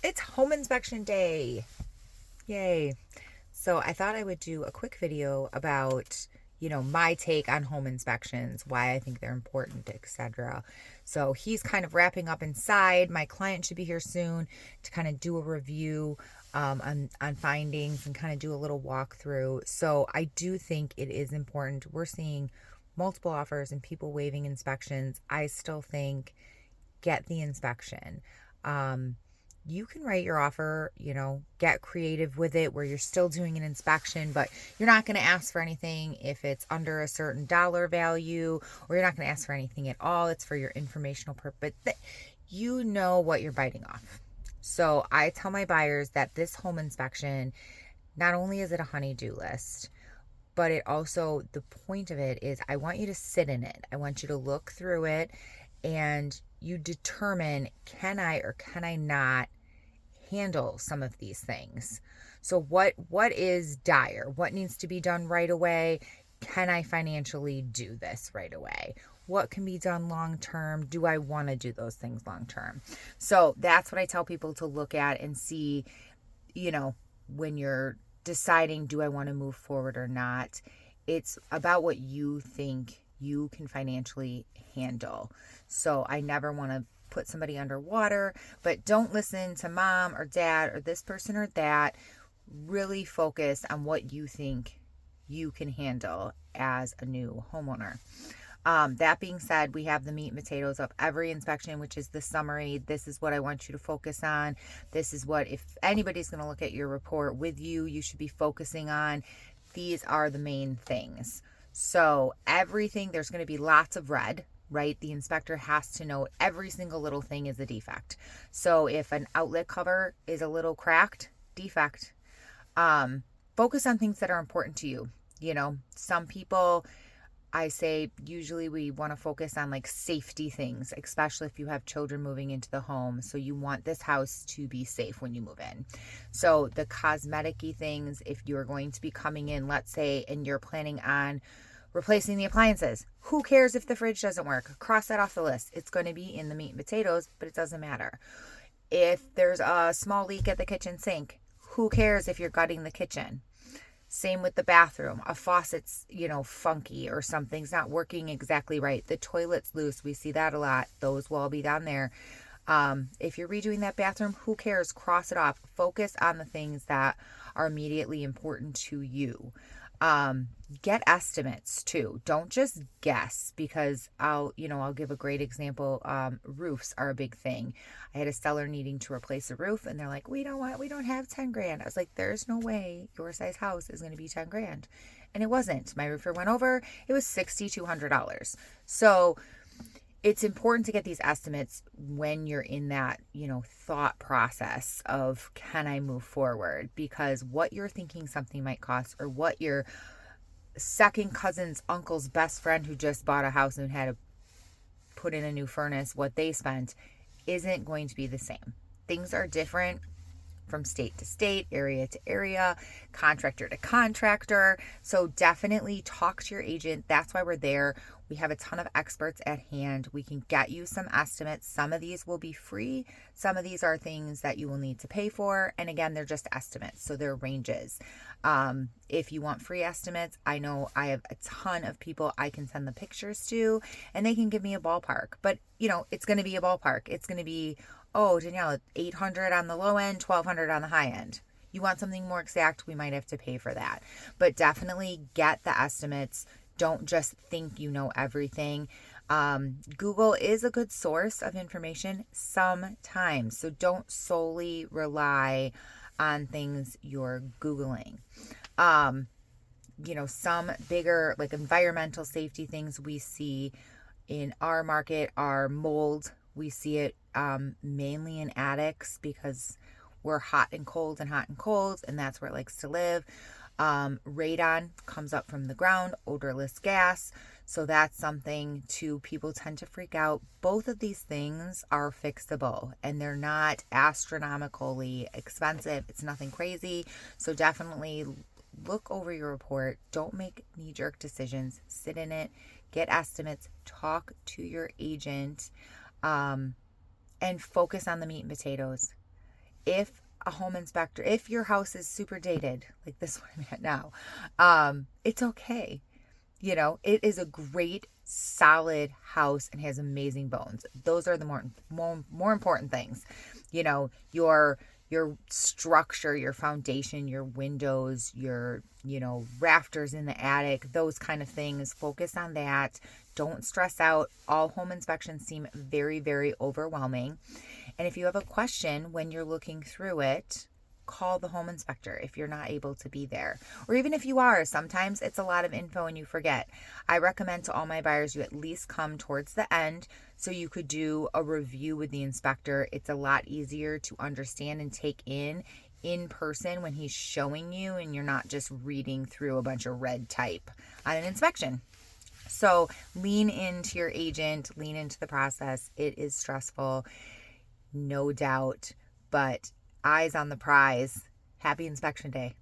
It's home inspection day. Yay. So I thought I would do a quick video about, my take on home inspections, why I think they're important, etc. So he's kind of wrapping up inside. My client should be here soon to kind of do a review on findings and kind of do a little walkthrough. So I do think it is important. We're seeing multiple offers and people waiving inspections. I still think get the inspection. Um, you can write your offer, get creative with it where you're still doing an inspection, but you're not going to ask for anything if it's under a certain dollar value, or you're not going to ask for anything at all. It's for your informational purpose. You know what you're biting off. So I tell my buyers that this home inspection, not only is it a honey-do list, but it also, the point of it is I want you to sit in it. I want you to look through it and you determine, can I or can I not handle some of these things? So what is dire? What needs to be done right away? Can I financially do this right away? What can be done long term? Do I want to do those things long term? So that's what I tell people to look at and see, when you're deciding, do I want to move forward or not? It's about what you think you can financially handle. So I never want to put somebody underwater, but don't listen to mom or dad or this person or that. Really focus on what you think you can handle as a new homeowner. That being said, we have the meat and potatoes of every inspection, which is the summary. This is what I want you to focus on. This is what, if anybody's going to look at your report with you, you should be focusing on. These are the main things. So everything, there's going to be lots of red, right? The inspector has to know every single little thing is a defect. So if an outlet cover is a little cracked, defect. Focus on things that are important to you. Some people, I say, usually we want to focus on like safety things, especially if you have children moving into the home. So you want this house to be safe when you move in. So the cosmetic-y things, if you're going to be coming in, let's say, and you're planning on replacing the appliances, who cares if the fridge doesn't work? Cross that off the list. It's going to be in the meat and potatoes, but it doesn't matter. If there's a small leak at the kitchen sink, who cares if you're gutting the kitchen? Same with the bathroom. A faucet's, funky or something's not working exactly right. The toilet's loose. We see that a lot. Those will all be down there. If you're redoing that bathroom, who cares? Cross it off. Focus on the things that are immediately important to you. Get estimates too. Don't just guess, because I'll give a great example. Roofs are a big thing. I had a seller needing to replace a roof and they're like, we don't have 10 grand. I was like, there's no way your size house is going to be 10 grand. And it wasn't. My roofer went over, it was $6,200. So it's important to get these estimates when you're in that, thought process of, can I move forward? Because what you're thinking something might cost, or what your second cousin's uncle's best friend who just bought a house and had to put in a new furnace, what they spent, isn't going to be the same. Things are different from state to state, area to area, contractor to contractor. So definitely talk to your agent. That's why we're there. We have a ton of experts at hand. We can get you some estimates. Some of these will be free. Some of these are things that you will need to pay for. And again, they're just estimates, so they're ranges. If you want free estimates, I know I have a ton of people I can send the pictures to, and they can give me a ballpark. But, it's going to be a ballpark. It's going to be, oh, Danielle, 800 on the low end, 1,200 on the high end. You want something more exact, we might have to pay for that. But definitely get the estimates. Don't just think you know everything. Google is a good source of information sometimes. So don't solely rely on things you're Googling. Some bigger like environmental safety things we see in our market are mold. We see it mainly in attics because we're hot and cold, and that's where it likes to live. Radon comes up from the ground, odorless gas. So that's something too, people tend to freak out. Both of these things are fixable and they're not astronomically expensive. It's nothing crazy. So definitely look over your report. Don't make knee-jerk decisions. Sit in it, get estimates, talk to your agent, and focus on the meat and potatoes. if a home inspector, if your house is super dated, like this one I'm at now, it's okay. It is a great, solid house and has amazing bones. Those are the more important things. Your structure, your foundation, your windows, your rafters in the attic, those kind of things. Focus on that. Don't stress out. All home inspections seem very, very overwhelming. And if you have a question when you're looking through it, call the home inspector if you're not able to be there. Or even if you are, sometimes it's a lot of info and you forget. I recommend to all my buyers you at least come towards the end so you could do a review with the inspector. It's a lot easier to understand and take in person when he's showing you and you're not just reading through a bunch of red type on an inspection. So lean into your agent, lean into the process. It is stressful, no doubt, but eyes on the prize. Happy inspection day.